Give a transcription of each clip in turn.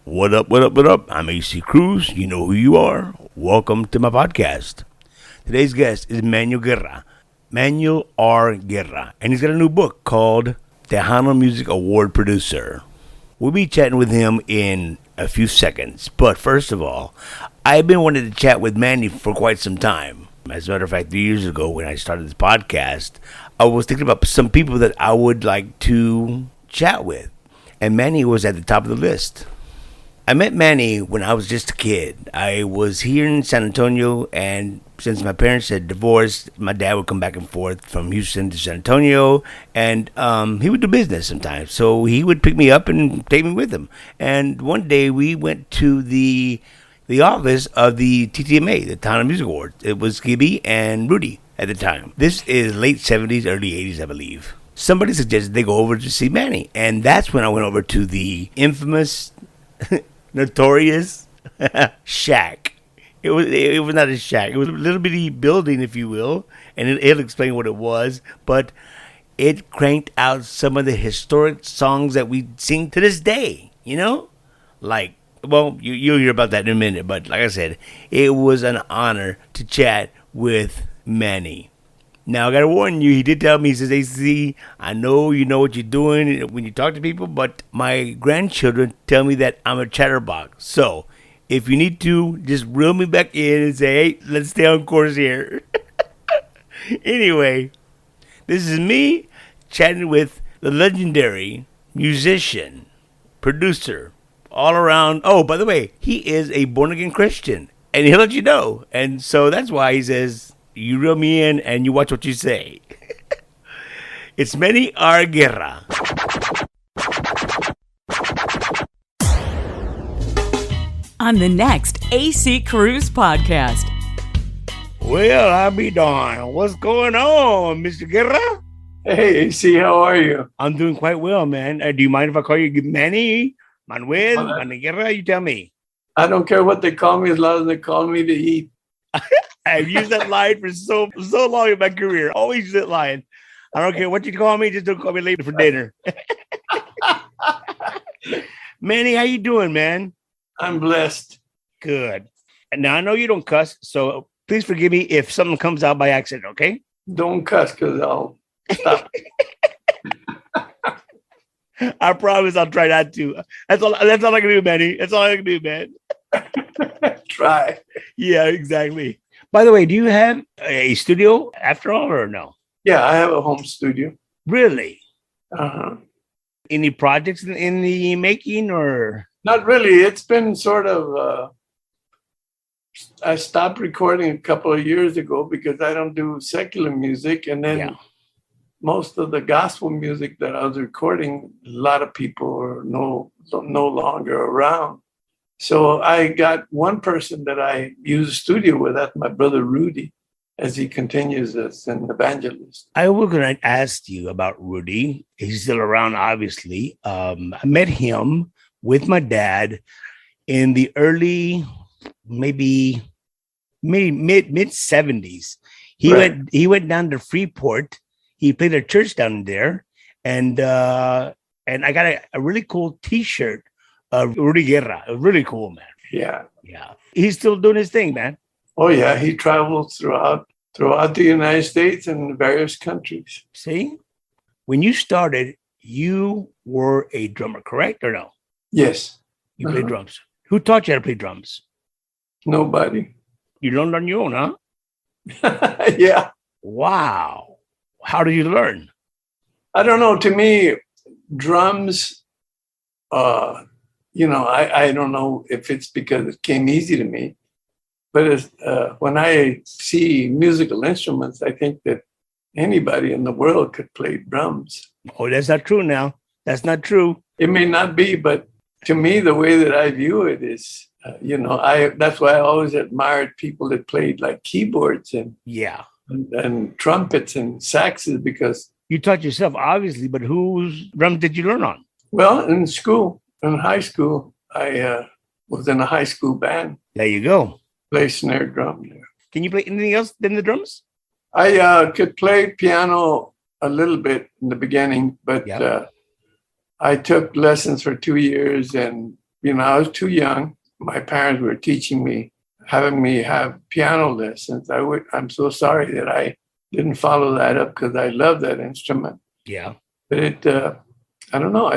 What up, what up, what up? I'm AC Cruz. You know who you are. Welcome to my podcast. Today's guest is Manny Guerra. Manny R. Guerra. And he's got a new book called Tejano Music Award Producer. We'll be chatting with him in a few seconds. But first of all, I've been wanting to chat with Manny for quite some time. As a matter of fact, 3 years ago when I started this podcast, I was thinking about some people that I would like to chat with. And Manny was at the top of the list. I met Manny when I was just a kid. I was here in San Antonio, and since my parents had divorced, my dad would come back and forth from Houston to San Antonio, and he would do business sometimes. So he would pick me up and take me with him. And one day we went to the office of the TTMA, the Tejano Music Awards. It was Gibby and Rudy at the time. This is late 70s, early 80s, I believe. Somebody suggested they go over to see Manny, and that's when I went over to the infamous, notorious shack. It was not a shack. It was a little bitty building, if you will, and it'll explain what it was. But it cranked out some of the historic songs that we sing to this day. You know, like you'll hear about that in a minute. But like I said, it was an honor to chat with Manny. Now, I got to warn you, he did tell me, he says, AC, I know you know what you're doing when you talk to people, but my grandchildren tell me that I'm a chatterbox. So, if you need to, just reel me back in and say, hey, let's stay on course here. Anyway, this is me chatting with the legendary musician, producer, all around. Oh, by the way, he is a born-again Christian, and he'll let you know. And so that's why he says, you reel me in and you watch what you say. It's Manny R. Guerra. On the next AC Cruz podcast. Well, I'll be darned. What's going on, Mr. Guerra? Hey, AC, how are you? I'm doing quite well, man. Do you mind if I call you Manny, Manuel, Manny Guerra? You tell me. I don't care what they call me as long as they call me to eat. I've used that line for so long in my career. Always use that line. I don't care what you call me, just don't call me late for dinner. Manny, how you doing, man? I'm blessed. Good. And now I know you don't cuss, so please forgive me if something comes out by accident, okay? Don't cuss because I'll stop. I promise I'll try not to. That's all I can do, Manny. That's all I can do, man. Try. Yeah, exactly. By the way, do you have a studio after all or no? Yeah, I have a home studio. Really? Uh-huh. Any projects in the making or? Not really. It's been sort of, I stopped recording a couple of years ago because I don't do secular music. And then most of the gospel music that I was recording, a lot of people are no longer around. So I got one person that I use a studio with. That's my brother Rudy, as he continues as an evangelist. I was going to ask you about Rudy. He's still around, obviously. I met him with my dad in the early, maybe mid 70s. He went down to Freeport. He played a church down there, and I got a really cool T-shirt. Rudy Guerra. Really cool, man. Yeah. He's still doing his thing, man. Oh, yeah. He travels throughout the United States and various countries. See? When you started, you were a drummer, correct or no? Yes. You played drums. Who taught you how to play drums? Nobody. You learned on your own, huh? Yeah. Wow. How did you learn? I don't know. To me, drums... I don't know if it's because it came easy to me, but when I see musical instruments, I think that anybody in the world could play drums. Oh, that's not true now. That's not true. It may not be, but to me, the way that I view it is, that's why I always admired people that played like keyboards and trumpets and saxes because... You taught yourself, obviously, but whose drums did you learn on? Well, in high school, I was in a high school band. There you go. Play snare drum there. Can you play anything else than the drums? I could play piano a little bit in the beginning, but I took lessons for 2 years and I was too young. My parents were teaching me, having me have piano lessons. I'm so sorry that I didn't follow that up because I love that instrument. Yeah. But I don't know.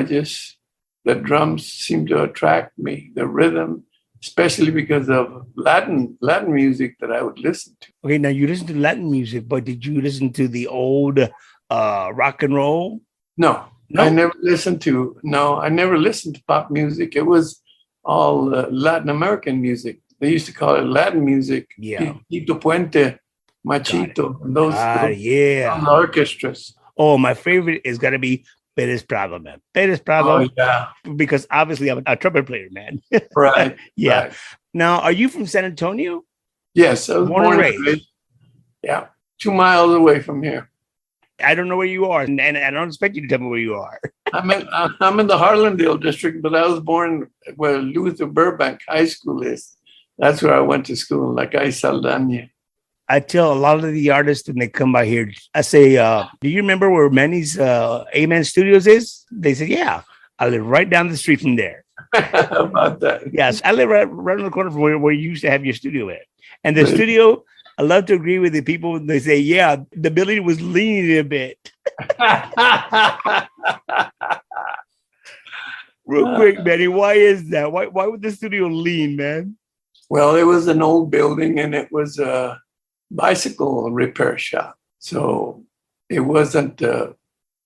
The drums seem to attract me, the rhythm, especially because of Latin music that I would listen to. Okay, now you listen to Latin music, but did you listen to the old rock and roll? No, I never listened to pop music. It was all Latin American music. They used to call it Latin music. Yeah. Tito Puente, Machito, and those orchestras. Oh, my favorite is got to be Perez Prado, man. Perez Prado. Oh, yeah. Because obviously I'm a trumpet player, man. Right. Yeah. Right. Now, are you from San Antonio? Yes, I was born and raised. Yeah, 2 miles away from here. I don't know where you are, and I don't expect you to tell me where you are. I'm in the Harlandale district, but I was born where Luther Burbank High School is. That's where I went to school, like I Saldana. I tell a lot of the artists when they come by here, I say, do you remember where Manny's Amen Studios is? They said, yeah, I live right down the street from there. How about that? Yes, I live right on the corner from where you used to have your studio at. And the studio, I love to agree with the people when they say, yeah, the building was leaning a bit. Real quick, Manny, why is that? Why would the studio lean, man? Well, it was an old building and it was a bicycle repair shop. So it wasn't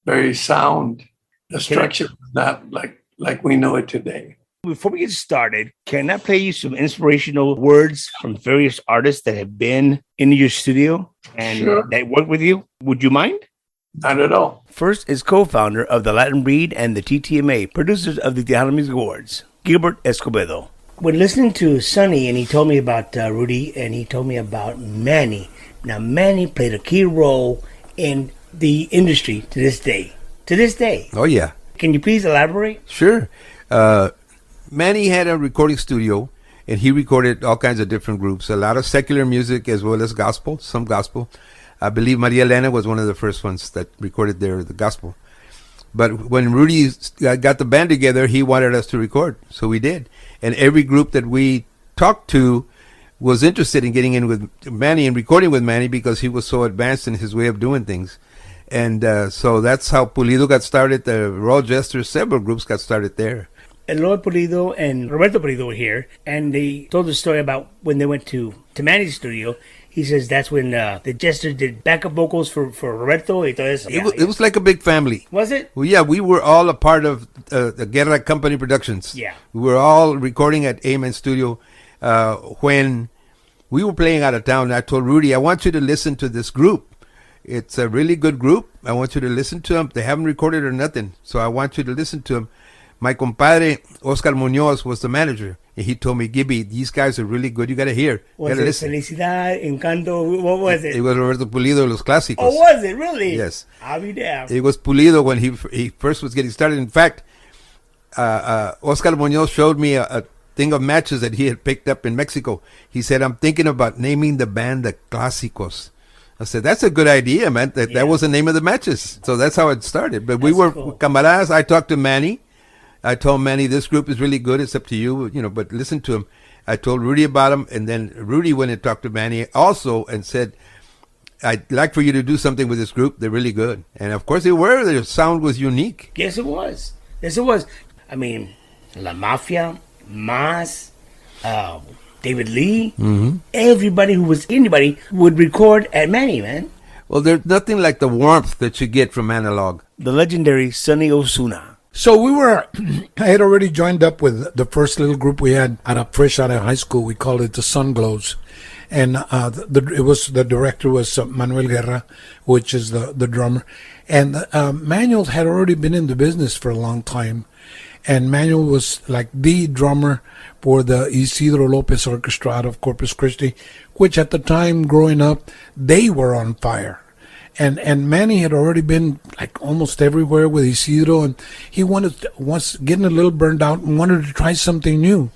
very sound. The structure was not like we know it today. Before we get started, can I play you some inspirational words from various artists that have been in your studio and that work with you? Would you mind? Not at all. First is co-founder of the Latin Breed and the TTMA, producers of the Tejano Music Awards, Gilbert Escobedo. When listening to Sunny, and he told me about Rudy, and he told me about Manny. Now, Manny played a key role in the industry to this day. To this day. Oh, yeah. Can you please elaborate? Sure. Manny had a recording studio, and he recorded all kinds of different groups, a lot of secular music as well as gospel, some gospel. I believe Maria Elena was one of the first ones that recorded the gospel. But when Rudy got the band together, he wanted us to record, so we did. And every group that we talked to was interested in getting in with Manny and recording with Manny because he was so advanced in his way of doing things. And so that's how Pulido got started. The Royal Jesters, several groups got started there. Eloy Pulido and Roberto Pulido were here, and they told the story about when they went to Manny's studio. He says that's when the Jesters did backup vocals for Roberto. Y todo eso. It was like a big family. Was it? Well, yeah, we were all a part of the Guerra Company Productions. Yeah. We were all recording at Amen Studio. When we were playing out of town, I told Rudy, I want you to listen to this group. It's a really good group. I want you to listen to them. They haven't recorded or nothing, so I want you to listen to them. My compadre, Oscar Munoz, was the manager. And he told me, Gibby, these guys are really good. You got to hear. Was it listen. Felicidad, Encanto? What was it? It was Roberto Pulido, Los Clásicos. Oh, was it? Really? Yes. I'll be damned. It was Pulido when he first was getting started. In fact, Oscar Munoz showed me a thing of matches that he had picked up in Mexico. He said, I'm thinking about naming the band the Clásicos. I said, that's a good idea, man. That was the name of the matches. So that's how it started. But we were camaradas. I talked to Manny. I told Manny, this group is really good. It's up to you, but listen to him. I told Rudy about him. And then Rudy went and talked to Manny also and said, I'd like for you to do something with this group. They're really good. And of course they were. Their sound was unique. Yes, it was. Yes, it was. I mean, La Mafia, MAZZ, David Lee, everybody who was anybody would record at Manny, man. Well, there's nothing like the warmth that you get from analog. The legendary Sunny Ozuna. So I had already joined up with the first little group we had fresh out of high school. We called it the Sun Glows. And the director was Manuel Guerra, which is the drummer. And Manuel had already been in the business for a long time. And Manuel was like the drummer for the Isidro Lopez Orchestra out of Corpus Christi, which at the time growing up, they were on fire. And Manny had already been like almost everywhere with Isidro, and he was getting a little burned out and wanted to try something new.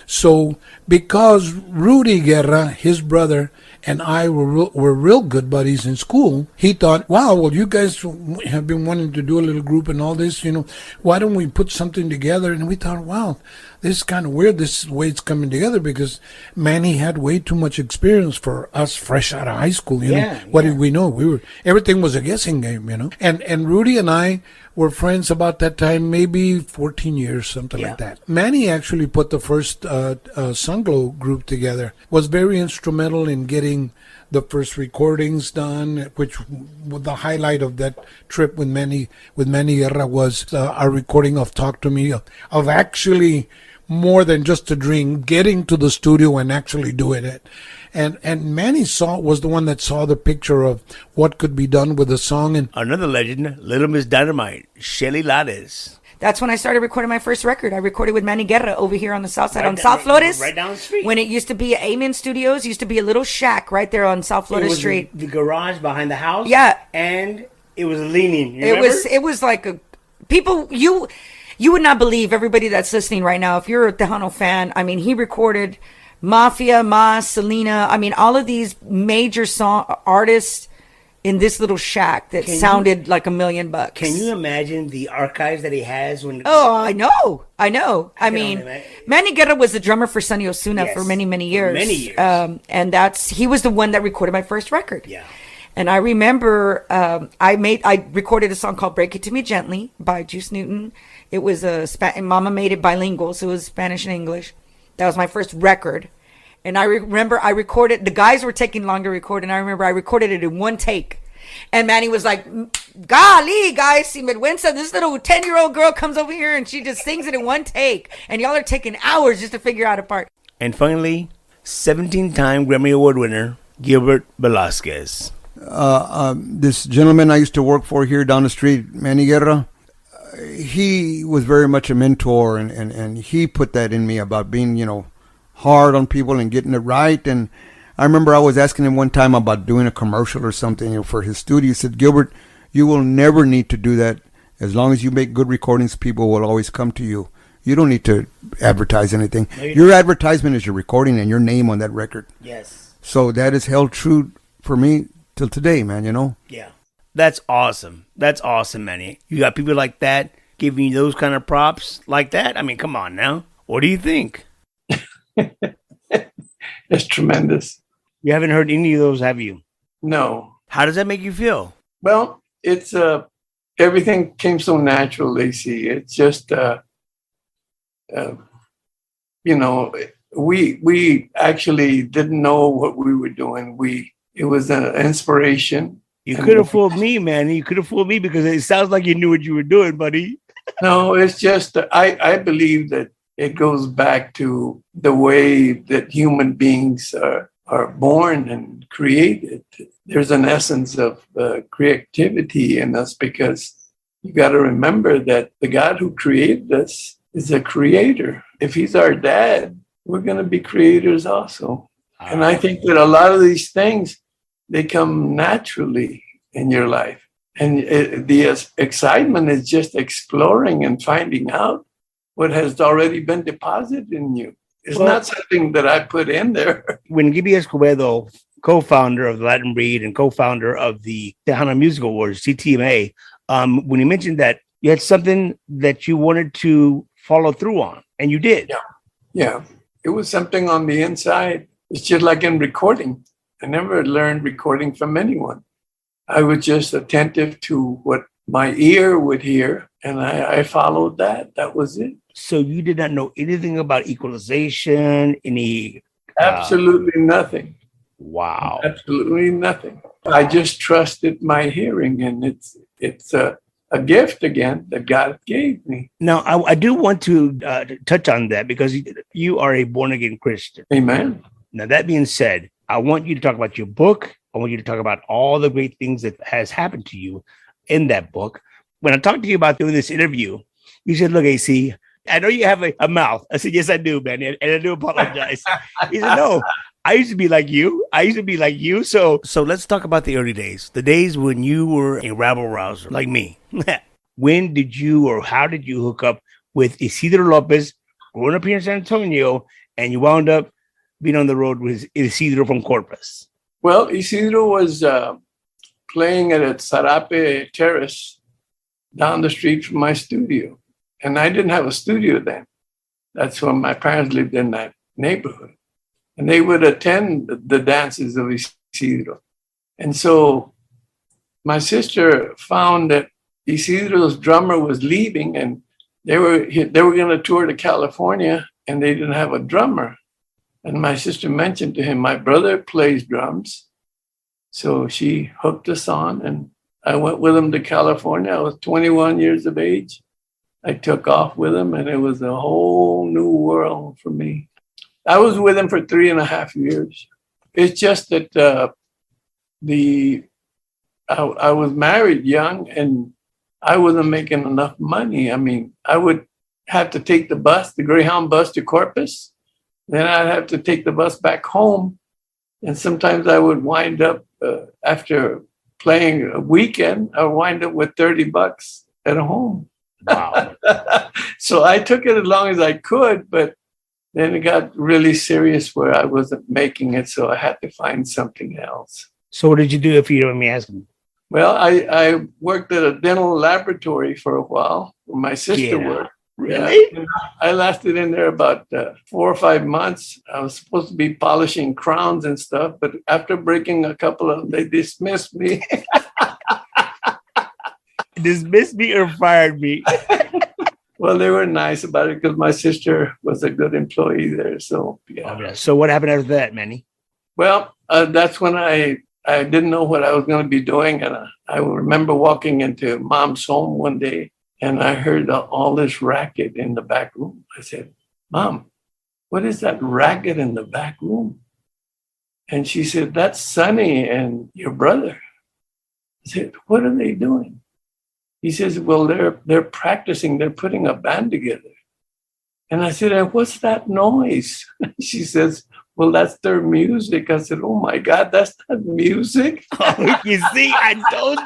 So because Rudy Guerra, his brother, and I were real good buddies in school, he thought, wow, well, you guys have been wanting to do a little group and all this, why don't we put something together? And we thought, wow, this is kind of weird. This is the way it's coming together because Manny had way too much experience for us fresh out of high school. You know, what did we know? Everything was a guessing game, you know. And Rudy and I were friends about that time, maybe 14 years, something like that. Manny actually put the first Sunglow group together, was very instrumental in getting the first recordings done, which the highlight of that trip with Manny Guerra was our recording of Talk to Me, of actually more than just a dream, getting to the studio and actually doing it. And Manny was the one that saw the picture of what could be done with the song. And another legend, Little Miss Dynamite, Shelly Lades. That's when I started recording my first record. I recorded with Manny Guerra over here on the south side, on South Flores. Right down the street. When it used to be Amen Studios, used to be a little shack right there on South Flores Street. The garage behind the house. Yeah. And it was leaning. It was like people, you would not believe, everybody that's listening right now, if you're a Tejano fan, I mean, he recorded Mafia, MAZZ, Selena, I mean, all of these major artists in this little shack that sounded like $1 million. Can you imagine the archives that he has when? Oh, I know. I mean, Manny Guerra was the drummer for Sunny Ozuna for many, many years. And he was the one that recorded my first record. Yeah. And I remember I recorded a song called "Break It to Me Gently" by Juice Newton. It was Mama made it bilingual, so it was Spanish and English. That was my first record. And I remember I recorded, the guys were taking longer to record, and I remember I recorded it in one take. And Manny was like, golly, guys, si vergüenza, this little 10-year-old girl comes over here and she just sings it in one take. And y'all are taking hours just to figure out a part. And finally, 17-time Grammy Award winner, Gilbert Velasquez. This gentleman I used to work for here down the street, Manny Guerra, he was very much a mentor, and he put that in me about being, hard on people and getting it right. And I remember I was asking him one time about doing a commercial or something for his studio. He said, Gilbert, you will never need to do that. As long as you make good recordings, people will always come to you. You don't need to advertise anything. No, your advertisement is your recording and your name on that record. Yes. So that is held true for me till today, man, Yeah. That's awesome. That's awesome, Manny. You got people like that giving you those kind of props like that? I mean, come on now. What do you think? It's tremendous. You haven't heard any of those, have you? No. How does that make you feel? Well, it's everything came so natural, AC. It's just we actually didn't know what we were doing. It was an inspiration. You could have fooled me, man. You could have fooled me because it sounds like you knew what you were doing, buddy. No, it's just I believe that it goes back to the way that human beings are born and created. There's an essence of creativity in us, because you got to remember that the God who created us is a creator. If he's our dad, we're going to be creators also. And I think that a lot of these things, they come naturally in your life. And the excitement is just exploring and finding out what has already been deposited in you. It's not something that I put in there. When Gibby Escobedo, co-founder of the Latin Breed and co-founder of the Tejano Music Awards, CTMA, when he mentioned that you had something that you wanted to follow through on, and you did. Yeah. It was something on the inside. It's just like in recording. I never learned recording from anyone. I was just attentive to what my ear would hear, and I followed that. That was it. So you did not know anything about equalization, any... Absolutely nothing. Wow. Absolutely nothing. I just trusted my hearing, and it's a gift again that God gave me. Now, I do want to touch on that, because you are a born-again Christian. Amen. Now, that being said, I want you to talk about your book. I want you to talk about all the great things that has happened to you in that book. When I talked to you about doing this interview, you said, look, AC, I know you have a mouth. I said, yes, I do, man. And I do apologize. He said, no, I used to be like you. So let's talk about the early days, the days when you were a rabble rouser like me. When did you, or how did you hook up with Isidro Lopez, growing up here in San Antonio, and you wound up being on the road with Isidro from Corpus? Well, Isidro was playing at Sarape Terrace down the street from my studio. And I didn't have a studio then. That's when my parents lived in that neighborhood. And they would attend the dances of Isidro. And so my sister found that Isidro's drummer was leaving, and they were going to tour to California, and they didn't have a drummer. And my sister mentioned to him, my brother plays drums. So she hooked us on, and I went with him to California. I was 21 years of age. I took off with him, and it was a whole new world for me. I was with him for 3.5 years. It's just that I was married young, and I wasn't making enough money. I mean, I would have to take the bus, the Greyhound bus to Corpus. Then I'd have to take the bus back home. And sometimes I would wind up, after playing a weekend, I would wind up with $30 at home. Wow. So I took it as long as I could, but then it got really serious where I wasn't making it. So I had to find something else. So what did you do, if you don't mind me asking? Well, I worked at a dental laboratory for a while where my sister worked. Really? Yeah. I lasted in there about 4 or 5 months. I was supposed to be polishing crowns and stuff, but after breaking a couple of them, they dismissed me. Dismissed me or fired me? Well, they were nice about it because my sister was a good employee there. So, yeah. Oh, yeah. So what happened after that, Manny? Well, that's when I didn't know what I was going to be doing. And I remember walking into Mom's home one day, and I heard all this racket in the back room. I said, Mom, what is that racket in the back room? And she said, that's Sunny and your brother. I said, what are they doing? He says, well, they're practicing. They're putting a band together. And I said, what's that noise? She says, well, that's their music. I said, oh, my God, that's not music. Oh, you see, I told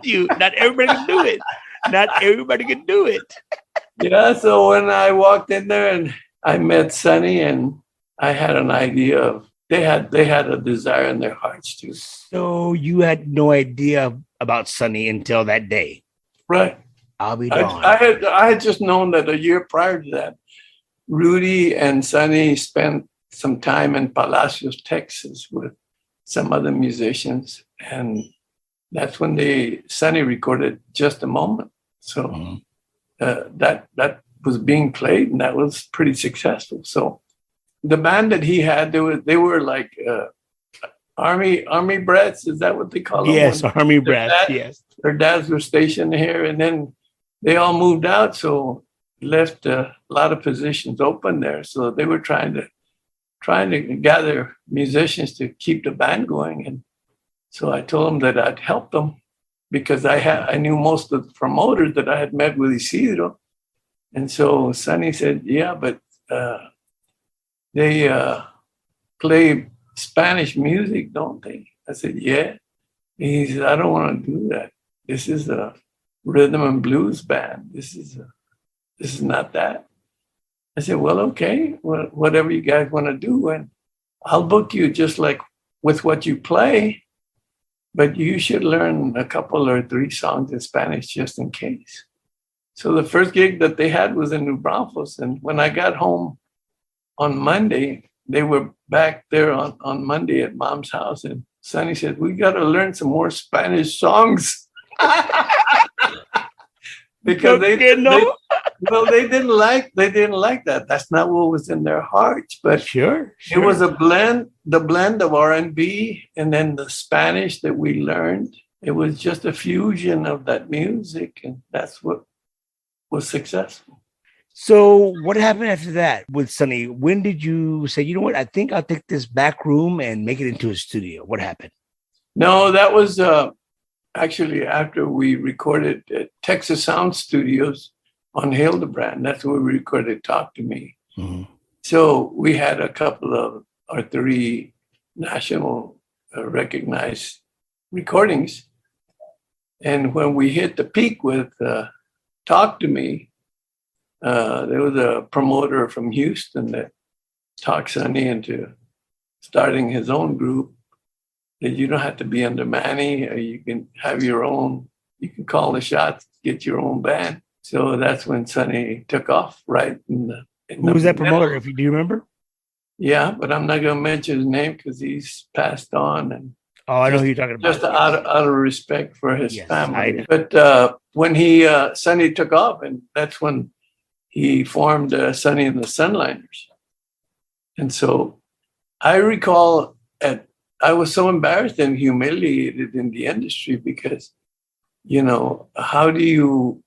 you. Not everybody can do it. Not everybody can do it. Yeah, so when I walked in there and I met Sunny, and I had an idea of, they had a desire in their hearts too. So you had no idea about Sunny until that day. Right. I'll be darned. I had just known that a year prior to that, Rudy and Sunny spent some time in Palacios, Texas with some other musicians. And that's when Sunny recorded Just a Moment. So that was being played, and that was pretty successful. So the band that he had, they were like army brats. Is that what they call them? Yes, army brats. Yes, their dads were stationed here, and then they all moved out, so left a lot of positions open there. So they were trying to gather musicians to keep the band going, and so I told them that I'd help them because I knew most of the promoters that I had met with Isidro, and so Sunny said, "Yeah, but they play Spanish music, don't they?" I said, "Yeah." And he said, "I don't want to do that. This is a rhythm and blues band. This is not that." I said, "Well, okay, whatever you guys want to do, and I'll book you just like with what you play, but you should learn a couple or 3 songs in Spanish just in case." So the first gig that they had was in New Braunfels, and when I got home on Monday, they were back there on Monday at Mom's house, and Sunny said, "We got to learn some more Spanish songs." Because they didn't like that. That's not what was in their hearts. But sure. It was the blend of R&B and then the Spanish that we learned. It was just a fusion of that music, and that's what was successful. So what happened after that with Sunny? When did you say, you know what, I think I'll take this back room and make it into a studio? What happened? No, that was actually after we recorded at Texas Sound Studios on Hildebrand. That's where we recorded Talk to Me. Mm-hmm. So we had a couple of or 3 national recognized recordings. And when we hit the peak with Talk to Me, there was a promoter from Houston that talked Sunny into starting his own group. That you don't have to be under Manny, or you can have your own, you can call the shots, get your own band. So that's when Sunny took off right in the Who was that promoter? Do you remember? Yeah, but I'm not going to mention his name because he's passed on, and Oh, I know who you're talking about. just out of respect for his Yes, family. But when Sunny took off, and that's when he formed Sunny and the Sunliners. And so I recall I was so embarrassed and humiliated in the industry because, how do you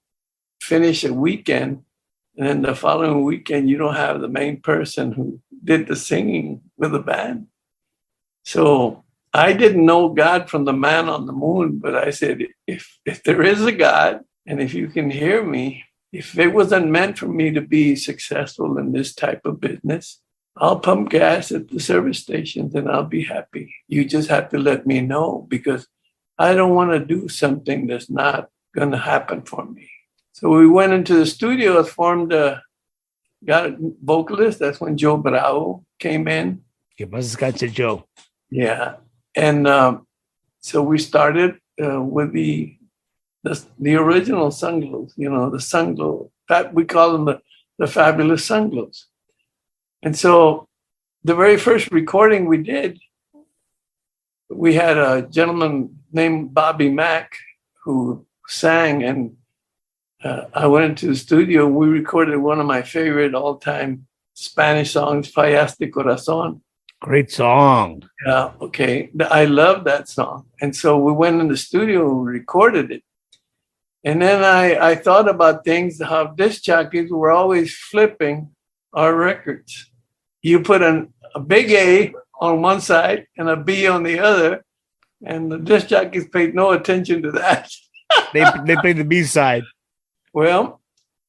finish a weekend and then the following weekend you don't have the main person who did the singing with the band? So I didn't know God from the man on the moon, but I said, if there is a God, and if you can hear me, if it wasn't meant for me to be successful in this type of business, I'll pump gas at the service stations and I'll be happy. You just have to let me know, because I don't want to do something that's not going to happen for me. So we went into the studio, got a vocalist. That's when Joe Bravo came in. Que paz descanse, Joe. Yeah. And so we started with the original Sunglows, the Sunglow. We call them the Fabulous Sunglows. And so the very first recording we did, we had a gentleman named Bobby Mack who sang, and I went into the studio. We recorded one of my favorite all-time Spanish songs, Fallas de Corazón. Great song. Yeah, okay. I love that song. And so we went in the studio and recorded it. And then I thought about things, how disc jockeys were always flipping our records. You put a big A on one side and a B on the other, and the disc jockeys paid no attention to that. They played the B side. Well,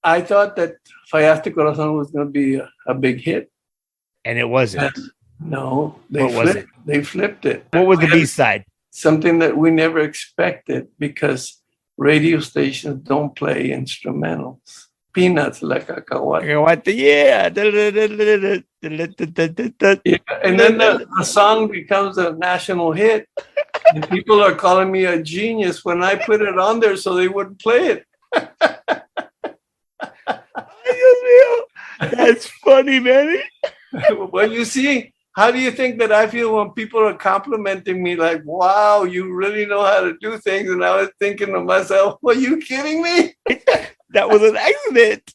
I thought that Fallas de Corazón was going to be a big hit. And it wasn't. No, they flipped it. What was the B side? Something that we never expected, because radio stations don't play instrumentals. Peanuts like cacahuate. Yeah. And then the song becomes a national hit. And people are calling me a genius when I put it on there so they wouldn't play it. That's funny, Manny. Well, you see, how do you think that I feel when people are complimenting me like, wow, you really know how to do things? And I was thinking to myself, are you kidding me? That was an accident.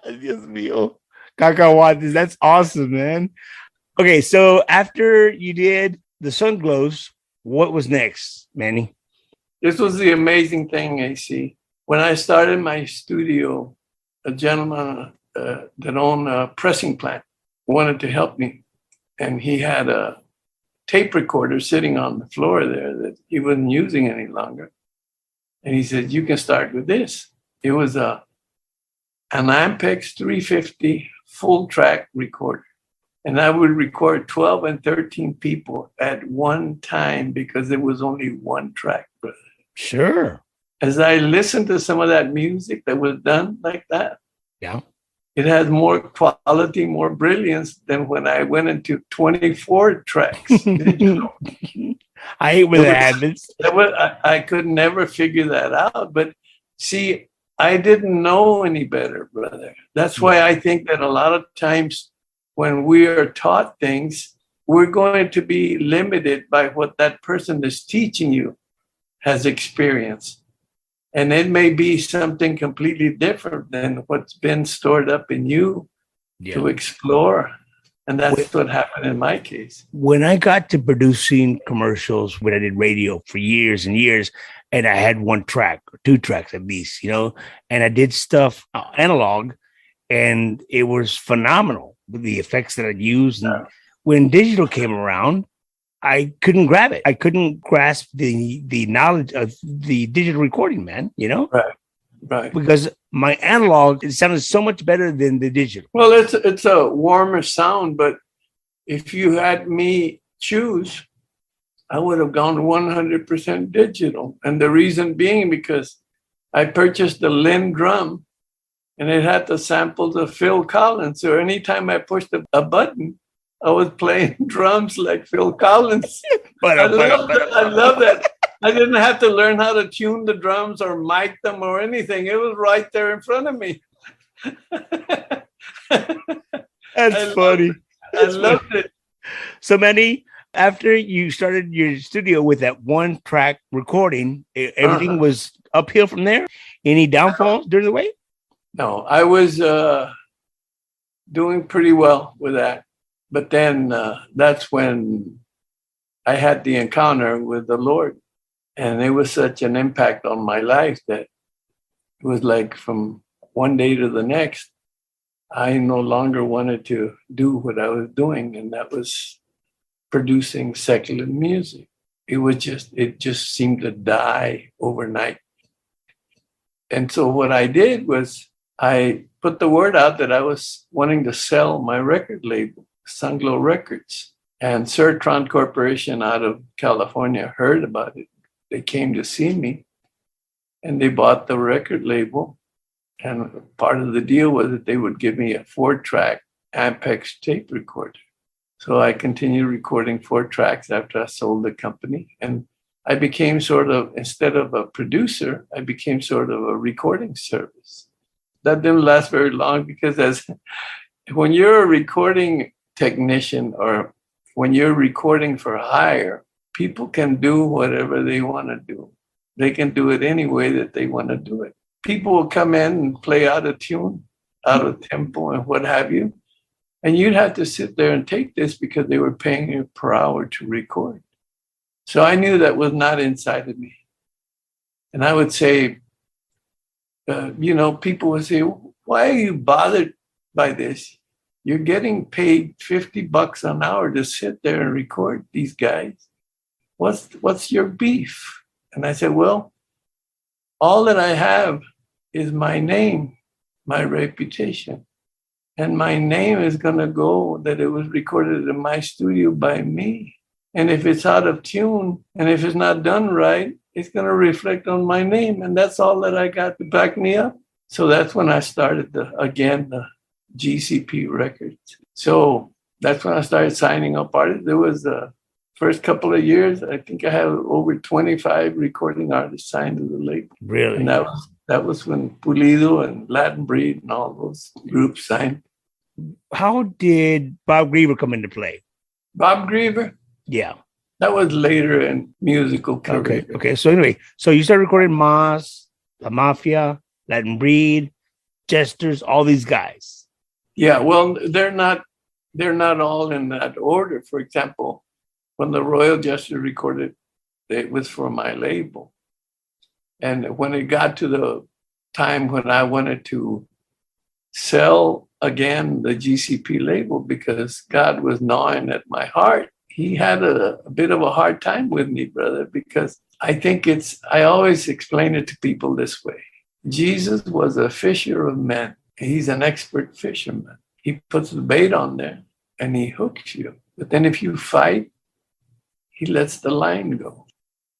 Dios mío. Cacahuates. That's awesome, man. Okay, so after you did the Sunglows, what was next, Manny? This was the amazing thing, AC. When I started my studio, a gentleman that owned a pressing plant wanted to help me. And he had a tape recorder sitting on the floor there that he wasn't using any longer. And he said, you can start with this. It was an Ampex 350 full track recorder. And I would record 12 and 13 people at one time because there was only one track, brother. Sure. As I listened to some of that music that was done like that, yeah, it has more quality, more brilliance than when I went into 24 tracks. I hate when that happens. I could never figure that out. But see, I didn't know any better, brother. That's why I think that a lot of times when we are taught things, we're going to be limited by what that person that's teaching you has experienced. And it may be something completely different than what's been stored up in you to explore. And that's what happened in my case. When I got to producing commercials, when I did radio for years and years, and I had one track or two tracks at least, and I did stuff analog, and it was phenomenal with the effects that I'd used. And when digital came around, I couldn't grab it. I couldn't grasp the knowledge of the digital recording, man, Right. Because my analog, it sounded so much better than the digital. Well, it's a warmer sound, but if you had me choose, I would have gone 100% digital. And the reason being because I purchased the Lynn drum and it had the samples of Phil Collins. So anytime I pushed a button, I was playing drums like Phil Collins. I love that. I didn't have to learn how to tune the drums or mic them or anything. It was right there in front of me. That's funny. I loved it. So, Manny, after you started your studio with that one track recording, everything was uphill from there. Any downfalls during the way? No, I was doing pretty well with that. But then that's when I had the encounter with the Lord. And it was such an impact on my life that it was like from one day to the next, I no longer wanted to do what I was doing. And that was producing secular music. It just seemed to die overnight. And so what I did was I put the word out that I was wanting to sell my record label, Sunglow Records. And Sertron Corporation out of California heard about it. They came to see me and they bought the record label. And part of the deal was that they would give me a 4-track Ampex tape recorder. So I continued recording 4 tracks after I sold the company. And I became sort of, instead of a producer, I became sort of a recording service. That didn't last very long because when you're a recording technician or when you're recording for hire, people can do whatever they want to do. They can do it any way that they want to do it. People will come in and play out of tune, out of tempo and what have you. And you'd have to sit there and take this because they were paying you per hour to record. So I knew that was not inside of me. And I would say, people would say, why are you bothered by this? You're getting paid $50 an hour to sit there and record these guys. What's your beef? And I said, well, all that I have is my name, my reputation. And my name is going to go that it was recorded in my studio by me. And if it's out of tune and if it's not done right, it's going to reflect on my name. And that's all that I got to back me up. So that's when I started the GCP Records. So that's when I started signing up artists. There was the first couple of years, I think I had over 25 recording artists signed to the label. Really? And that was when Pulido and Latin Breed and all those groups signed. How did Bob Griever come into play? Bob Griever? Yeah. That was later in musical career. Okay. So anyway, so you started recording MAZZ, La Mafia, Latin Breed, Jesters, all these guys. Yeah, well, they're not all in that order. For example, when the Royal Jester recorded, it was for my label. And when it got to the time when I wanted to sell again the GCP label because God was gnawing at my heart, he had a bit of a hard time with me, brother, because I always explain it to people this way. Jesus was a fisher of men. He's an expert fisherman. He puts the bait on there and he hooks you. But then if you fight, he lets the line go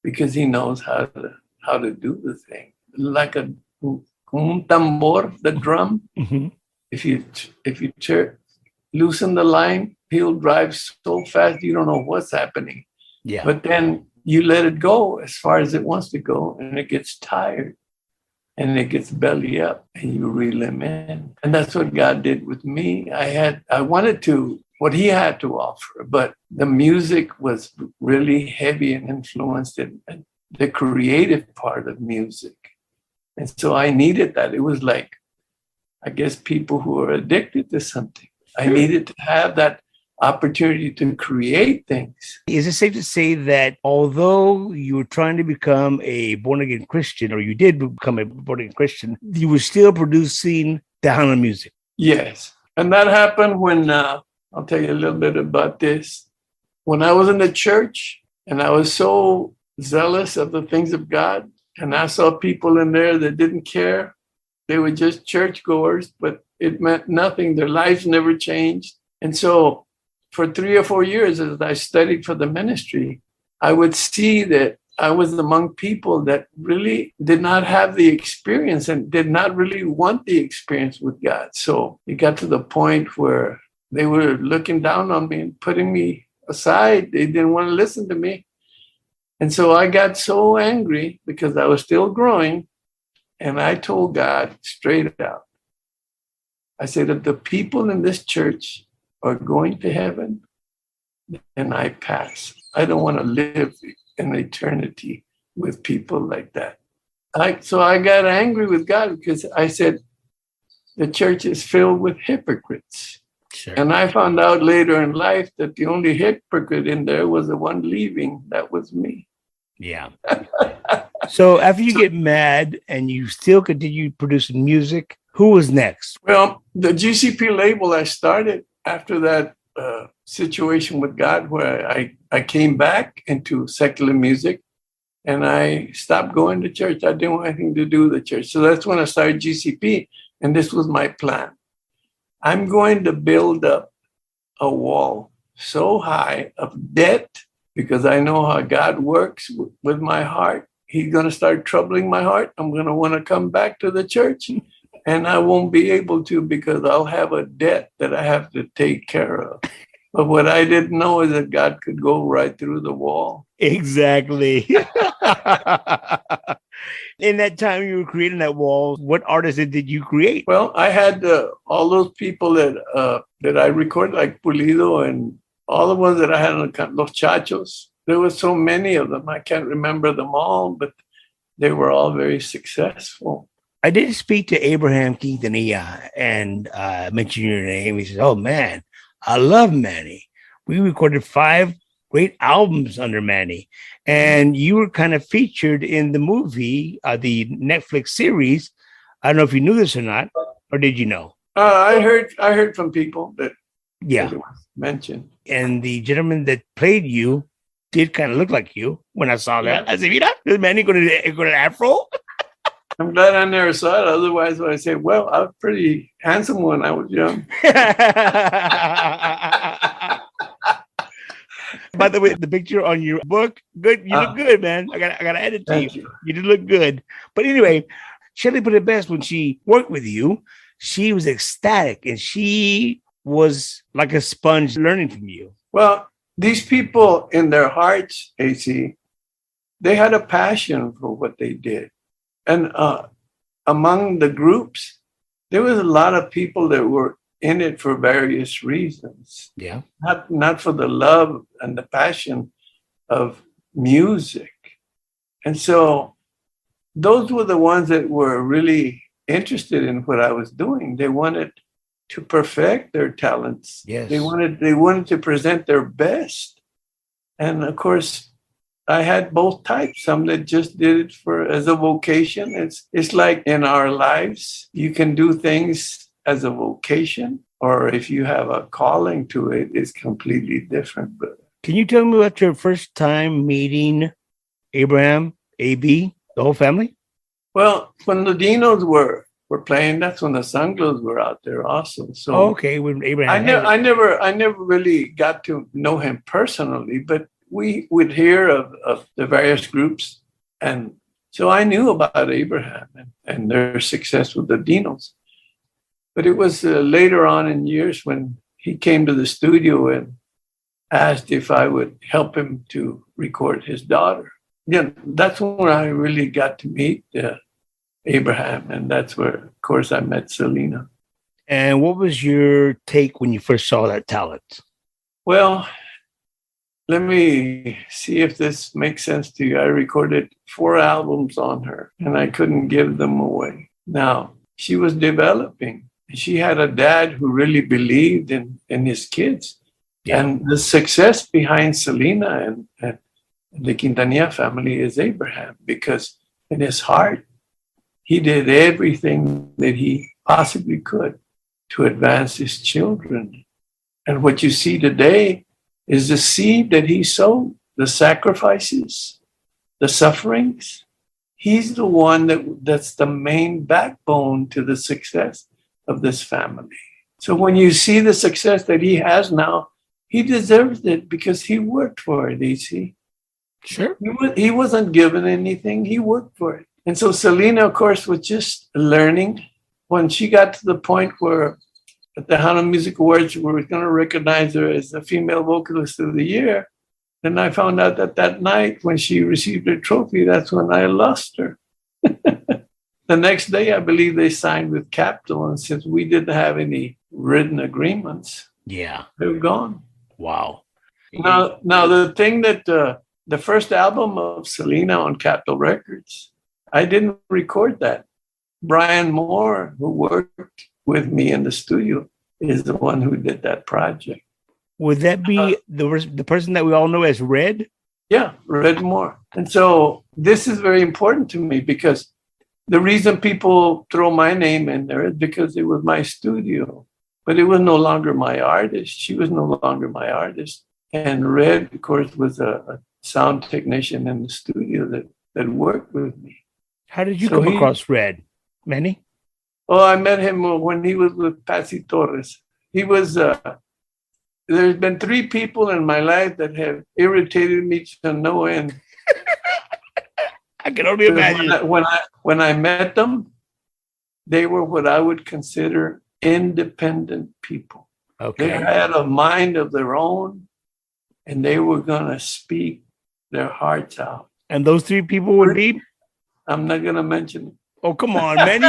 because he knows how to do the thing. Like un tambor, the drum. Mm-hmm. If you loosen the line, he'll drive so fast you don't know what's happening. Yeah. But then you let it go as far as it wants to go, and it gets tired, and it gets belly up, and you reel him in. And that's what God did with me. I wanted to what he had to offer, but the music was really heavy and influenced in the creative part of music. And so I needed that. It was like, I guess, people who are addicted to something. I needed to have that opportunity to create things. Is it safe to say that although you were trying to become a born-again Christian, or you did become a born-again Christian, you were still producing Tejano music? Yes. And that happened when, I'll tell you a little bit about this. When I was in the church and I was so zealous of the things of God, and I saw people in there that didn't care. They were just churchgoers, but it meant nothing. Their lives never changed. And so for 3 or 4 years, as I studied for the ministry, I would see that I was among people that really did not have the experience and did not really want the experience with God. So it got to the point where they were looking down on me and putting me aside. They didn't want to listen to me. And so I got so angry because I was still growing. And I told God straight out, I said, if the people in this church are going to heaven, then I pass. I don't want to live in eternity with people like that. So I got angry with God because I said, the church is filled with hypocrites. Sure. And I found out later in life that the only hypocrite in there was the one leaving. That was me. Yeah. So after you get mad and you still continue producing music, who was next? Well, the GCP label I started after that situation with God, where I came back into secular music and I stopped going to church. I didn't want anything to do with the church. So that's when I started GCP. And this was my plan. I'm going to build up a wall so high of debt, because I know how God works with my heart. He's going to start troubling my heart. I'm going to want to come back to the church, and I won't be able to because I'll have a debt that I have to take care of. But what I didn't know is that God could go right through the wall. Exactly. In that time you were creating that wall, what artists did you create? Well, I had all those people that I recorded, like Pulido, and all the ones that I had on Los Chachos. There were so many of them. I can't remember them all, but they were all very successful. I did speak to Abraham Quintanilla and mention your name. He says, oh, man, I love Manny. We recorded 5 great albums under Manny. And you were kind of featured in the movie, the Netflix series. I don't know if you knew this or not, or did you know? I heard from people that yeah it was mentioned. And the gentleman that played you did kind of look like you when I saw that. I said, mira, is Manny con an afro? I'm glad I never saw it. Otherwise, I would say, well, I was pretty handsome when I was young. By the way, the picture on your book, good. You look good, man. I gotta add it to you. You did look good. But anyway, Shelley put it best when she worked with you. She was ecstatic and she was like a sponge learning from you. Well, these people in their hearts, AC, they had a passion for what they did. And among the groups, there was a lot of people that were in it for various reasons. Yeah. Not for the love and the passion of music. And so those were the ones that were really interested in what I was doing. They wanted to perfect their talents. Yes. They wanted to present their best. And of course, I had both types. Some that just did it as a vocation. It's like in our lives, you can do things as a vocation, or if you have a calling to it, it's completely different. But can you tell me about your first time meeting Abraham, AB, the whole family? Well, when the Dinos were playing, that's when the Sunglows were out there also. So okay, with Abraham. I never really got to know him personally, but we would hear of the various groups. And so I knew about Abraham and their success with the Dinos. But it was later on in years when he came to the studio and asked if I would help him to record his daughter. Yeah, that's when I really got to meet Abraham. And that's where, of course, I met Selena. And what was your take when you first saw that talent? Well, let me see if this makes sense to you. I recorded 4 albums on her, and I couldn't give them away. Now, she was developing. She had a dad who really believed in his kids. Yeah. And the success behind Selena and the Quintanilla family is Abraham, because in his heart, he did everything that he possibly could to advance his children. And what you see today is the seed that he sowed, the sacrifices, the sufferings. He's the one that's the main backbone to the success of this family. So when you see the success that he has now, he deserves it because he worked for it, you see. Sure. He wasn't given anything, he worked for it. And so Selena, of course, was just learning. When she got to the point where at the Tejano Music Awards, we were going to recognize her as the Female Vocalist of the Year, then I found out that night when she received her trophy, that's when I lost her. the next day, I believe they signed with Capitol. And since we didn't have any written agreements, Yeah. they were gone. Wow. Now the thing that the first album of Selena on Capitol Records, I didn't record that. Brian Moore, who worked with me in the studio, is the one who did that project. Would that be the person that we all know as Red? Yeah, Red Moore. And so this is very important to me because the reason people throw my name in there is because it was my studio, but it was no longer my artist. She was no longer my artist. And Red, of course, was a sound technician in the studio that worked with me. How did you come across Red, Manny? Oh, I met him when he was with Patsy Torres. He was, there's been 3 people in my life that have irritated me to no end. I can only imagine. When I met them, they were what I would consider independent people. Okay. They had a mind of their own, and they were going to speak their hearts out. And those 3 people would be? I'm not going to mention them. Oh, come on, man.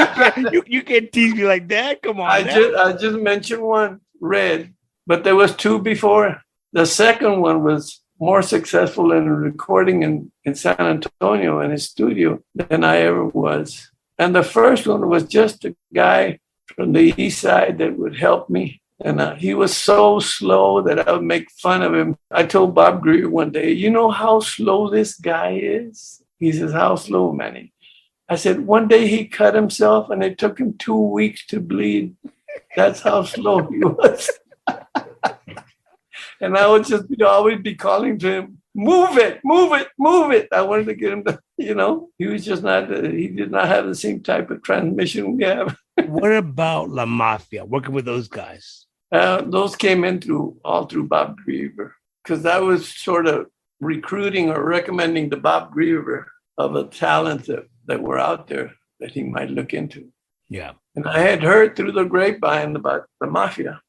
You can't tease me like that. Come on. I just mentioned one, Red, but there was 2 before. The second one was more successful in recording in San Antonio in his studio than I ever was. And the first one was just a guy from the east side that would help me. And he was so slow that I would make fun of him. I told Bob Greer one day, you know how slow this guy is? He says, how slow, Manny? I said, one day he cut himself and it took him 2 weeks to bleed. That's how slow he was. And I would just always be calling to him, move it, move it, move it. I wanted to get him to, he was just he did not have the same type of transmission we have. What about La Mafia, working with those guys? Those came in all through Bob Griever, because I was sort of recruiting or recommending to Bob Griever of a talent that were out there that he might look into. Yeah. And I had heard through the grapevine about the Mafia,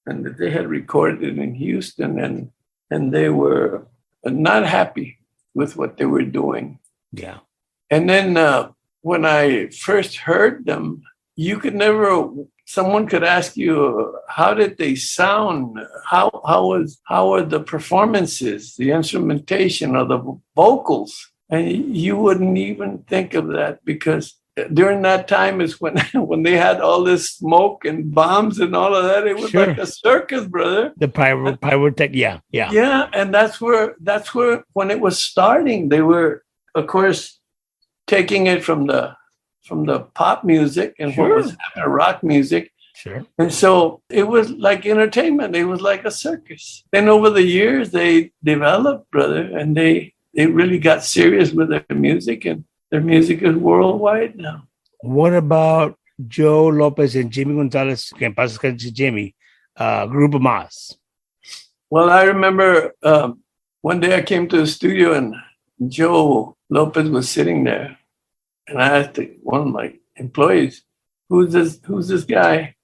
and that they had recorded in Houston, and they were not happy with what they were doing. Yeah. And then when I first heard them, someone could ask you, how did they sound? How are the performances, the instrumentation, or the vocals? And you wouldn't even think of that, because during that time is when they had all this smoke and bombs and all of that. It was like a circus, brother. The pyrotech, yeah. Yeah, and that's where when it was starting, they were, of course, taking it from the pop music and what was happening, rock music. Sure. And so it was like entertainment. It was like a circus. Then over the years, they developed, brother, and they really got serious with their music, and their music is worldwide now. What about Joe Lopez and Jimmy Gonzalez, que en paz descanse Jimmy, Grupo MAZZ? Well, I remember one day I came to the studio and Joe Lopez was sitting there, and I asked one of my employees, "Who's this guy?"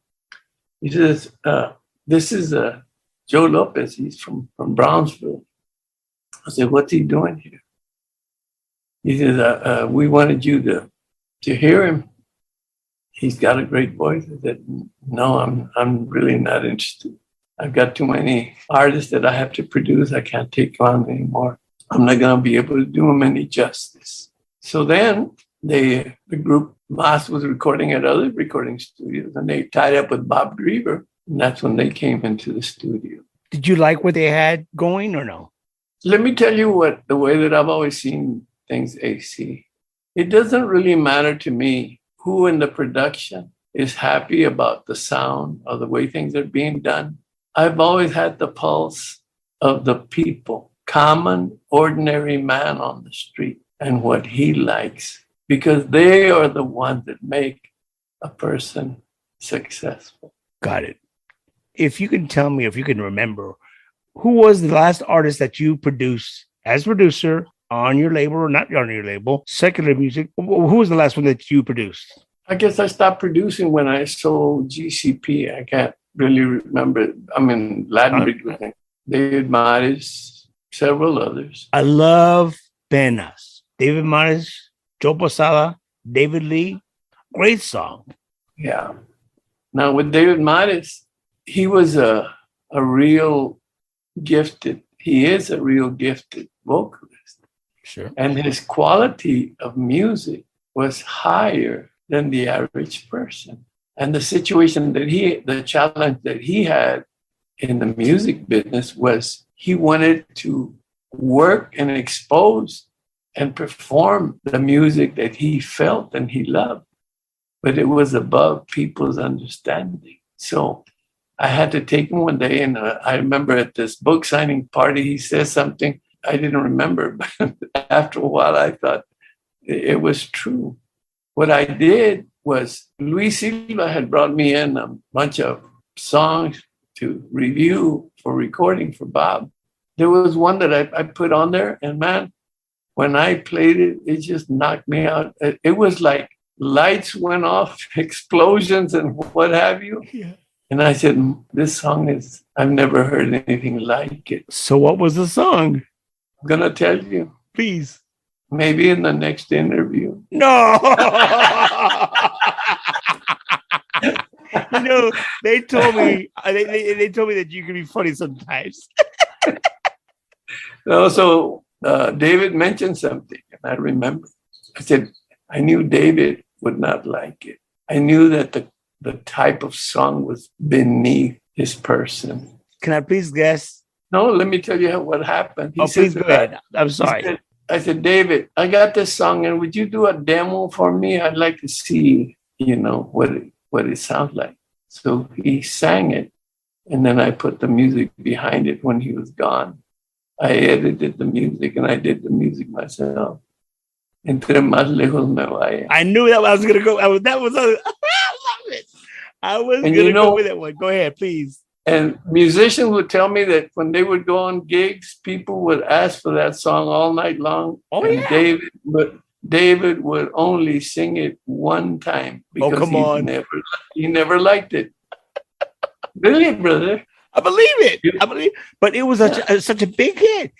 He says, "This is Joe Lopez. He's from Brownsville." I said, "What's he doing here?" He says, "We wanted you to hear him. He's got a great voice." I said, "No, I'm really not interested. I've got too many artists that I have to produce. I can't take on anymore. I'm not going to be able to do them any justice." So then the group MAZZ was recording at other recording studios, and they tied up with Bob Griever, and that's when they came into the studio. Did you like what they had going or no? Let me tell you the way that I've always seen things, AC. It doesn't really matter to me who in the production is happy about the sound or the way things are being done. I've always had the pulse of the people, common, ordinary man on the street, and what he likes, because they are the ones that make a person successful. Got it. If you can tell me, if you can remember, who was the last artist that you produced as producer on your label or not on your label, secular music? Who was the last one that you produced? I guess I stopped producing when I sold GCP. I can't really remember. I mean, Latin, David Mares, several others. I love Penas. David Mares, Joe Posada, David Lee. Great song. Yeah. Now with David Mattis, he was a real gifted. He is a real gifted vocalist, Sure. and his quality of music was higher than the average person. And the situation that the challenge that he had in the music business was he wanted to work and expose and perform the music that he felt and he loved, but it was above people's understanding. So I had to take him one day, and I remember at this book signing party, he said something I didn't remember, but after a while I thought it was true. What I did was Luis Silva had brought me in a bunch of songs to review for recording for Bob. There was one that I put on there, and man, when I played it, it just knocked me out. It was like lights went off, explosions and what have you. Yeah. And I said, this song I've never heard anything like it. So what was the song? I'm going to tell you. Please. Maybe in the next interview. No. You know, they told me they told me that you can be funny sometimes. No, so David mentioned something, and I remember. I said, I knew David would not like it. I knew that the type of song was beneath his person. Can I please guess? No, let me tell you what happened. He Please go ahead. I'm sorry. I said, David, I got this song, and would you do a demo for me? I'd like to see, what it sounds like. So he sang it, and then I put the music behind it when he was gone. I edited the music, and I did the music myself. Entre más lejos me vaya. I knew that I was going to go. I love it. I was going to go with that one. Go ahead, please. And musicians would tell me that when they would go on gigs, people would ask for that song all night long. Oh, and yeah. David would only sing it one time because he never liked it. Really, brother? I believe it. But it was such a big hit.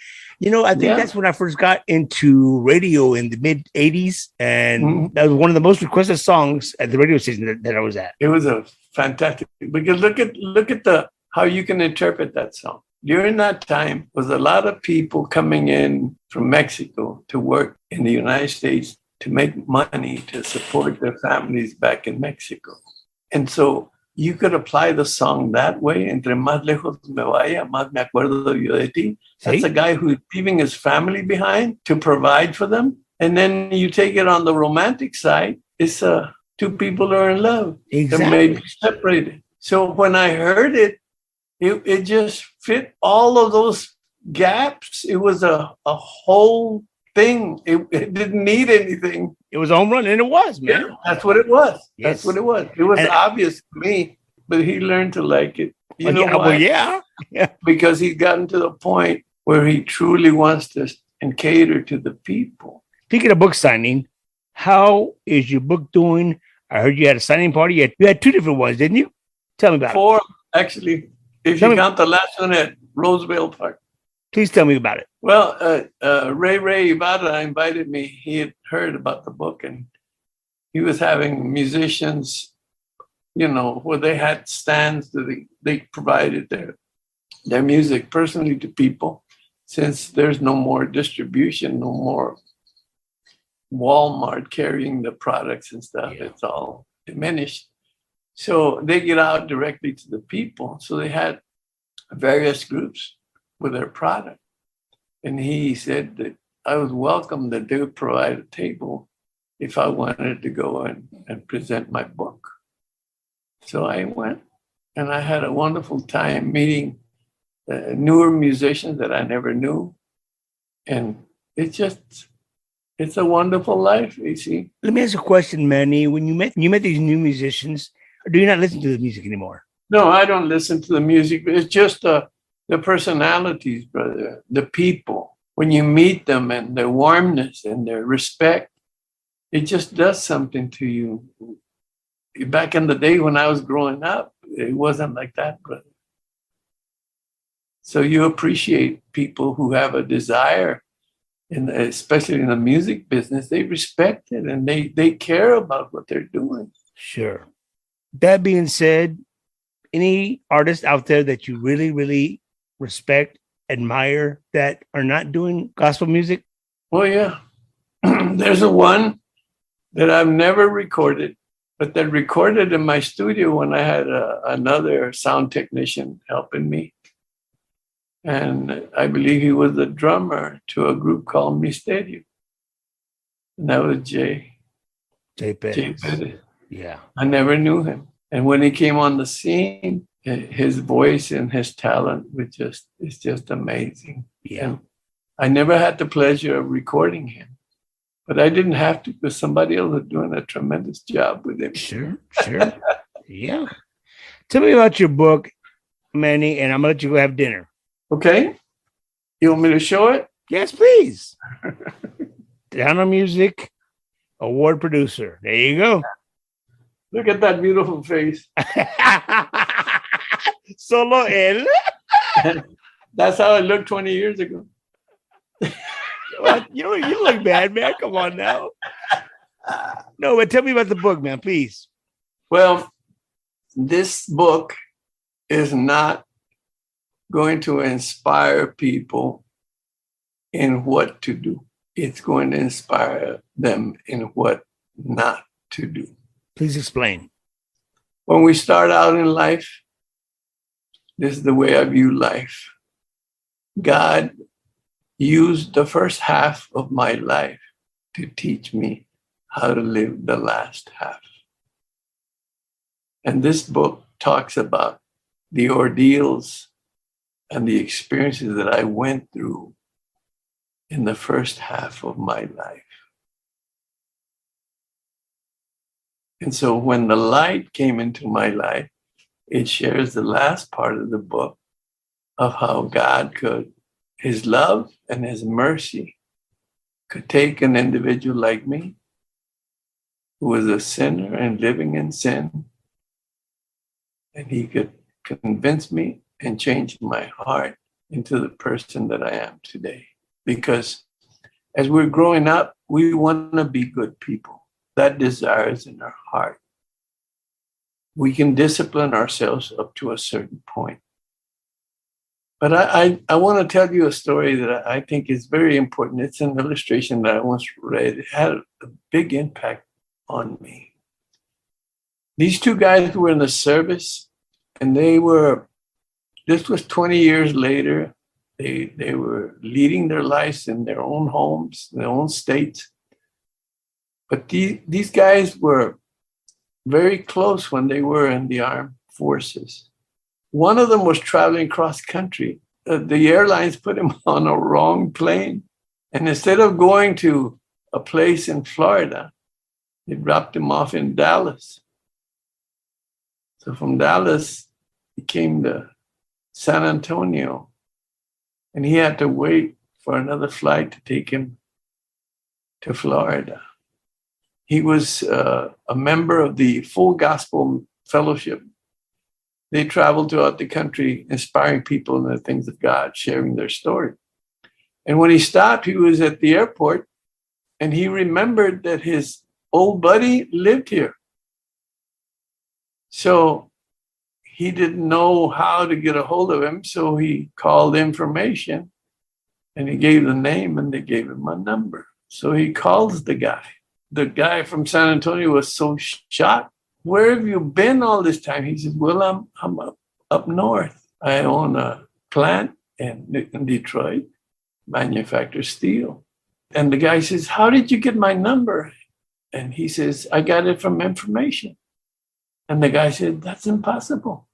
I think that's when I first got into radio in the mid 80s. And that was one of the most requested songs at the radio station that I was at. It was a fantastic, because look at how you can interpret that song. During that time was a lot of people coming in from Mexico to work in the United States to make money to support their families back in Mexico. And so you could apply the song that way. Entre más lejos me vaya, más me acuerdo yo de ti. That's a guy who's leaving his family behind to provide for them. And then you take it on the romantic side. It's two people are in love. Exactly. They may be separated. So when I heard it, it just fit all of those gaps. It was a whole thing. It didn't need anything. It was a home run, and it was, man. Yeah, that's what it was. Yes. That's what it was. It was obvious to me, but he learned to like it. You know why? Well, yeah. Because he's gotten to the point where he truly wants to and cater to the people. Speaking of book signing, how is your book doing? I heard you had a signing party. You had two different ones, didn't you? Tell me about it. Four, actually, if you count the last one at Roosevelt Park. Please tell me about it. Well, Ray Ibarra invited me. He had heard about the book, and he was having musicians, where they had stands that they provided their music personally to people. Since there's no more distribution, no more Walmart carrying the products and stuff, It's all diminished. So they get out directly to the people. So they had various groups with their product. And he said that I was welcome that they would provide a table if I wanted to go and present my book. So I went, and I had a wonderful time meeting newer musicians that I never knew. And it's a wonderful life, you see. Let me ask you a question, Manny. When you met these new musicians, or do you not listen to the music anymore? No, I don't listen to the music. It's just the personalities, brother, the people. When you meet them and their warmness and their respect, it just does something to you. Back in the day when I was growing up, it wasn't like that, brother. So you appreciate people who have a desire especially in the music business, they respect it and they care about what they're doing. Sure. That being said, any artists out there that you really, really respect, admire, that are not doing gospel music? Well, yeah. There's a one that I've never recorded, but that recorded in my studio when I had another sound technician helping me. And I believe he was the drummer to a group called Misterio. And that was Jay. Jay Pettis. Pettis. Yeah. I never knew him. And when he came on the scene, his voice and his talent is just amazing. Yeah. And I never had the pleasure of recording him. But I didn't have to because somebody else was doing a tremendous job with him. Sure. Yeah. Tell me about your book, Manny, and I'm going to let you go have dinner. Okay. You want me to show it? Yes, please. Tejano Music Award producer. There you go. Look at that beautiful face. Solo él. That's how I looked 20 years ago. Well, you look bad, man. Come on now. No, but tell me about the book, man, please. Well, this book is not going to inspire people in what to do. It's going to inspire them in what not to do. Please explain. When we start out in life, this is the way I view life. God used the first half of my life to teach me how to live the last half. And this book talks about the ordeals and the experiences that I went through in the first half of my life. And so when the light came into my life, it shares the last part of the book of how God could, his love and his mercy could take an individual like me, who was a sinner and living in sin, and he could convince me and change my heart into the person that I am today. Because as we're growing up, we want to be good people. That desire is in our heart. We can discipline ourselves up to a certain point. But I want to tell you a story that I think is very important. It's an illustration that I once read. It had a big impact on me. These two guys were in the service, and this was 20 years later. They were leading their lives in their own homes, their own states. But these guys were very close when they were in the armed forces. One of them was traveling cross country. The airlines put him on a wrong plane. And instead of going to a place in Florida, they dropped him off in Dallas. So from Dallas, he came to San Antonio. And he had to wait for another flight to take him to Florida. He was a member of the Full Gospel Fellowship. They traveled throughout the country, inspiring people in the things of God, sharing their story. And when he stopped, he was at the airport, and he remembered that his old buddy lived here. So he didn't know how to get a hold of him, so he called information, and he gave the name, and they gave him a number. So he calls the guy. The guy from San Antonio was so shocked. Where have you been all this time? He says, well, I'm up north. I own a plant in Detroit, manufacture steel. And the guy says, how did you get my number? And he says, I got it from information. And the guy said, that's impossible.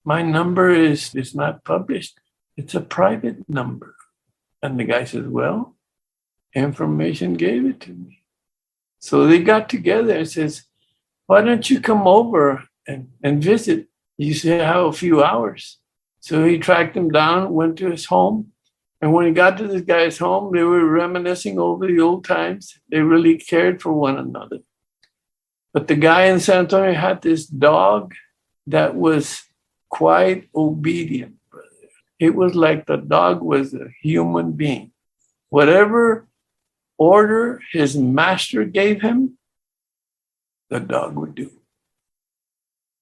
My number is not published. It's a private number. And the guy says, well, information gave it to me. So they got together and says, why don't you come over and visit? You say, have a few hours. So he tracked him down, went to his home. And when he got to this guy's home, they were reminiscing over the old times. They really cared for one another. But the guy in San Antonio had this dog that was quite obedient, brother. It was like the dog was a human being. Whatever order his master gave him, the dog would do.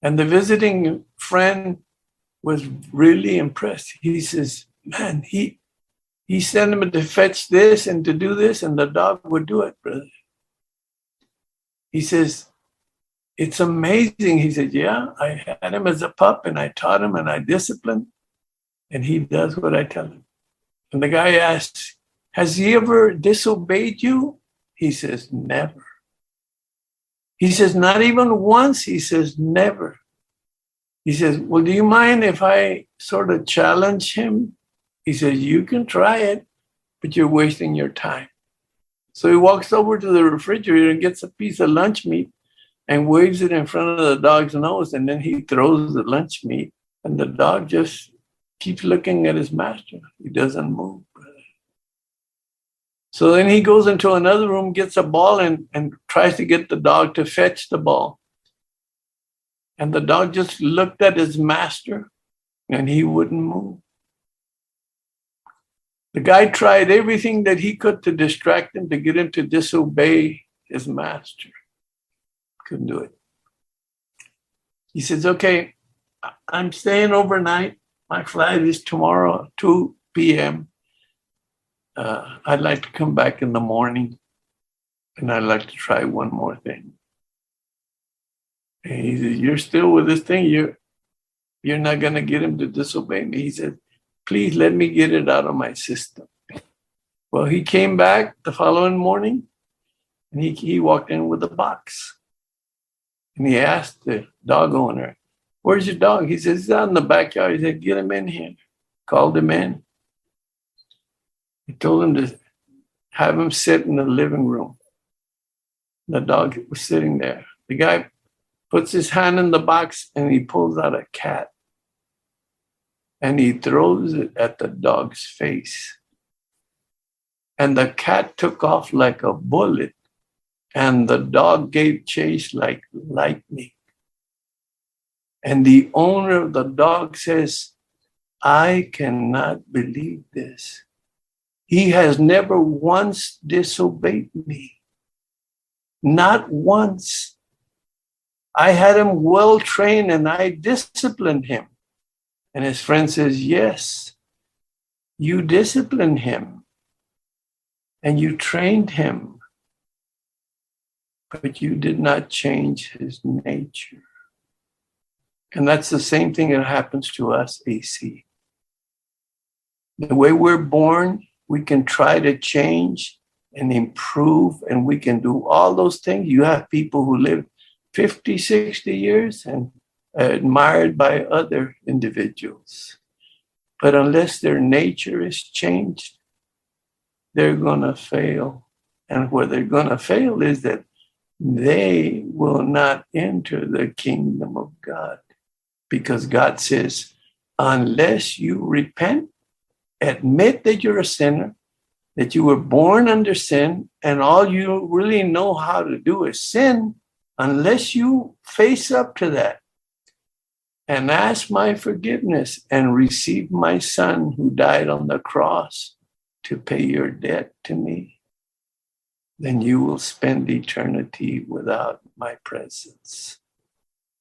And the visiting friend was really impressed. He says, man, he sent him to fetch this and to do this, and the dog would do it, brother. He says, it's amazing. He said, yeah, I had him as a pup, and I taught him, and I disciplined, and he does what I tell him. And the guy asks, has he ever disobeyed you? He says, never. He says, not even once. He says, never. He says, well, do you mind if I sort of challenge him? He says, you can try it, but you're wasting your time. So he walks over to the refrigerator and gets a piece of lunch meat and waves it in front of the dog's nose. And then he throws the lunch meat, and the dog just keeps looking at his master. He doesn't move. So then he goes into another room, gets a ball, and tries to get the dog to fetch the ball. And the dog just looked at his master, and he wouldn't move. The guy tried everything that he could to distract him, to get him to disobey his master. Couldn't do it. He says, okay, I'm staying overnight. My flight is tomorrow, 2 p.m. I'd like to come back in the morning, and I'd like to try one more thing. And he says, you're still with this thing? You're not going to get him to disobey me. He said, please let me get it out of my system. Well, he came back the following morning, and he walked in with a box. And he asked the dog owner, where's your dog? He says, he's out in the backyard. He said, get him in here. Called him in. He told him to have him sit in the living room. The dog was sitting there. The guy puts his hand in the box, and he pulls out a cat. And he throws it at the dog's face. And the cat took off like a bullet, and the dog gave chase like lightning. And the owner of the dog says, I cannot believe this. He has never once disobeyed me. Not once. I had him well trained, and I disciplined him. And his friend says, yes, you disciplined him and you trained him, but you did not change his nature. And that's the same thing that happens to us, AC. The way we're born, we can try to change and improve, and we can do all those things. You have people who live 50, 60 years and admired by other individuals. But unless their nature is changed, they're going to fail. And where they're going to fail is that they will not enter the kingdom of God. Because God says, unless you repent, admit that you're a sinner, that you were born under sin, and all you really know how to do is sin, unless you face up to that and ask my forgiveness and receive my son who died on the cross to pay your debt to me, then you will spend eternity without my presence.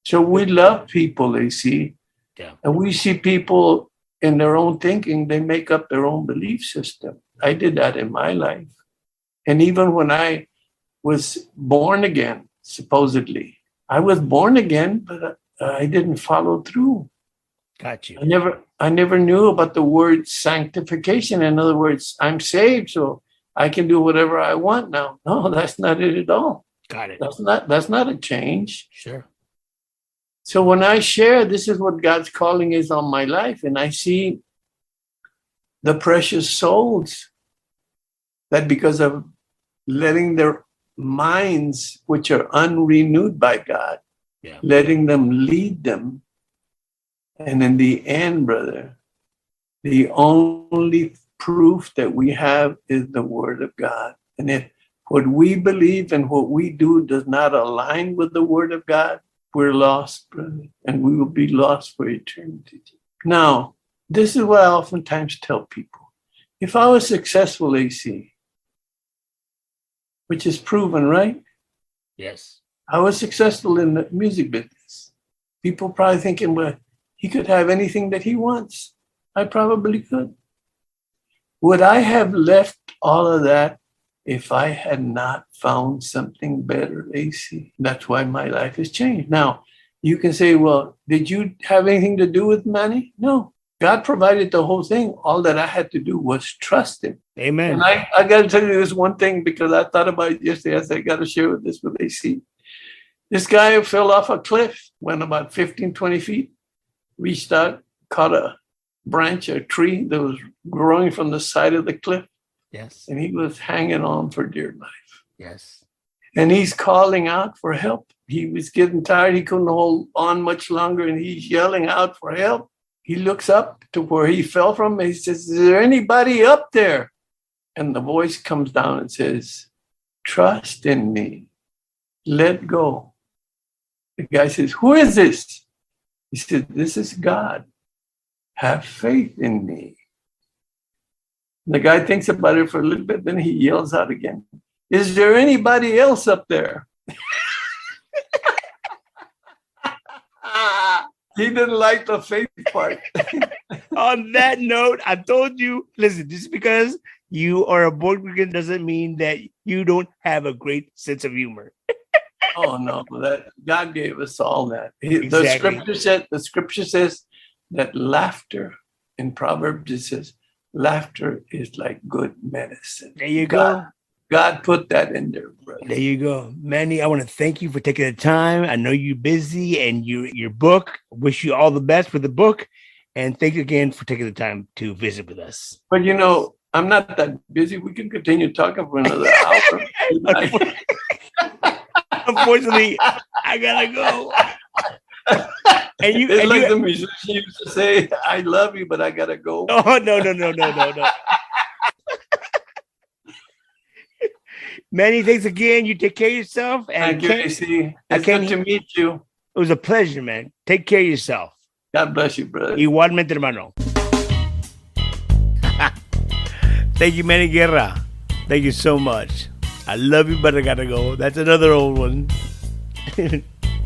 So we love people, they see, and we see people in their own thinking, they make up their own belief system. I did that in my life. And even when I was born again, supposedly, I was born again, but I didn't follow through. Got you. I never knew about the word sanctification. In other words, I'm saved, so I can do whatever I want now. No, that's not it at all. Got it. That's not a change. Sure. So when I share, this is what God's calling is on my life, and I see the precious souls that because of letting their minds, which are unrenewed by God, letting them lead them. And in the end, brother, the only proof that we have is the word of God. And if what we believe and what we do does not align with the word of God, we're lost, brother, and we will be lost for eternity. Now, this is what I oftentimes tell people. If I was successful, AC, which is proven, right? Yes. I was successful in the music business. People probably thinking, well, he could have anything that he wants. I probably could. Would I have left all of that if I had not found something better, AC? That's why my life has changed. Now, you can say, well, did you have anything to do with money? No. God provided the whole thing. All that I had to do was trust him. Amen. And I got to tell you this one thing because I thought about it yesterday. I said, I got to share this with AC. This guy fell off a cliff, went about 15, 20 feet, reached out, caught a branch, a tree that was growing from the side of the cliff. Yes. And he was hanging on for dear life. Yes. And he's calling out for help. He was getting tired. He couldn't hold on much longer. And he's yelling out for help. He looks up to where he fell from. And he says, is there anybody up there? And the voice comes down and says, trust in me. Let go. The guy says, who is this? He said, this is God. Have faith in me. The guy thinks about it for a little bit, then he yells out again, is there anybody else up there? He didn't like the faith part. On that note, I told you, listen, just because you are a Puerto Rican doesn't mean that you don't have a great sense of humor. Oh no, that God gave us all that. Exactly. The scripture says that laughter in Proverbs, it says laughter is like good medicine. There you go. God put that in there, brother. There you go. Manny, I want to thank you for taking the time. I know you're busy and your book. Wish you all the best for the book. And thank you again for taking the time to visit with us. But you know, I'm not that busy. We can continue talking for another hour. Unfortunately, I gotta go. And you, it's and like you, the musician used to say, I love you, but I gotta go. Oh, no. Manny, thanks again. You take care of yourself. And thank you, AC. It's good to meet you. It was a pleasure, man. Take care of yourself. God bless you, brother. Igualmente, hermano. Thank you, Manny Guerra. Thank you so much. I love you, but I gotta go. That's another old one.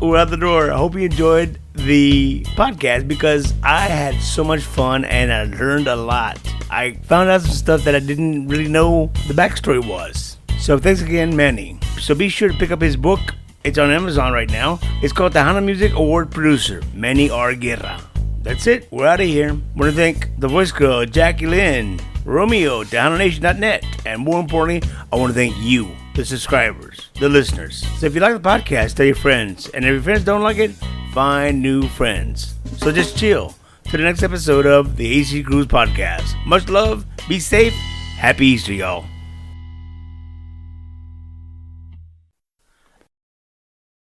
We're out the door. I hope you enjoyed the podcast because I had so much fun and I learned a lot. I found out some stuff that I didn't really know the backstory was. So thanks again, Manny. So be sure to pick up his book. It's on Amazon right now. It's called Tejano Music Award Producer, Manny R. Guerra. That's it. We're out of here. I want to thank the voice girl, Jackie Lynn, Romeo, TejanoNation.net, and more importantly, I want to thank you, the subscribers, the listeners. So if you like the podcast, tell your friends. And if your friends don't like it, find new friends. So just chill to the next episode of the AC Cruz Podcast. Much love. Be safe. Happy Easter, y'all.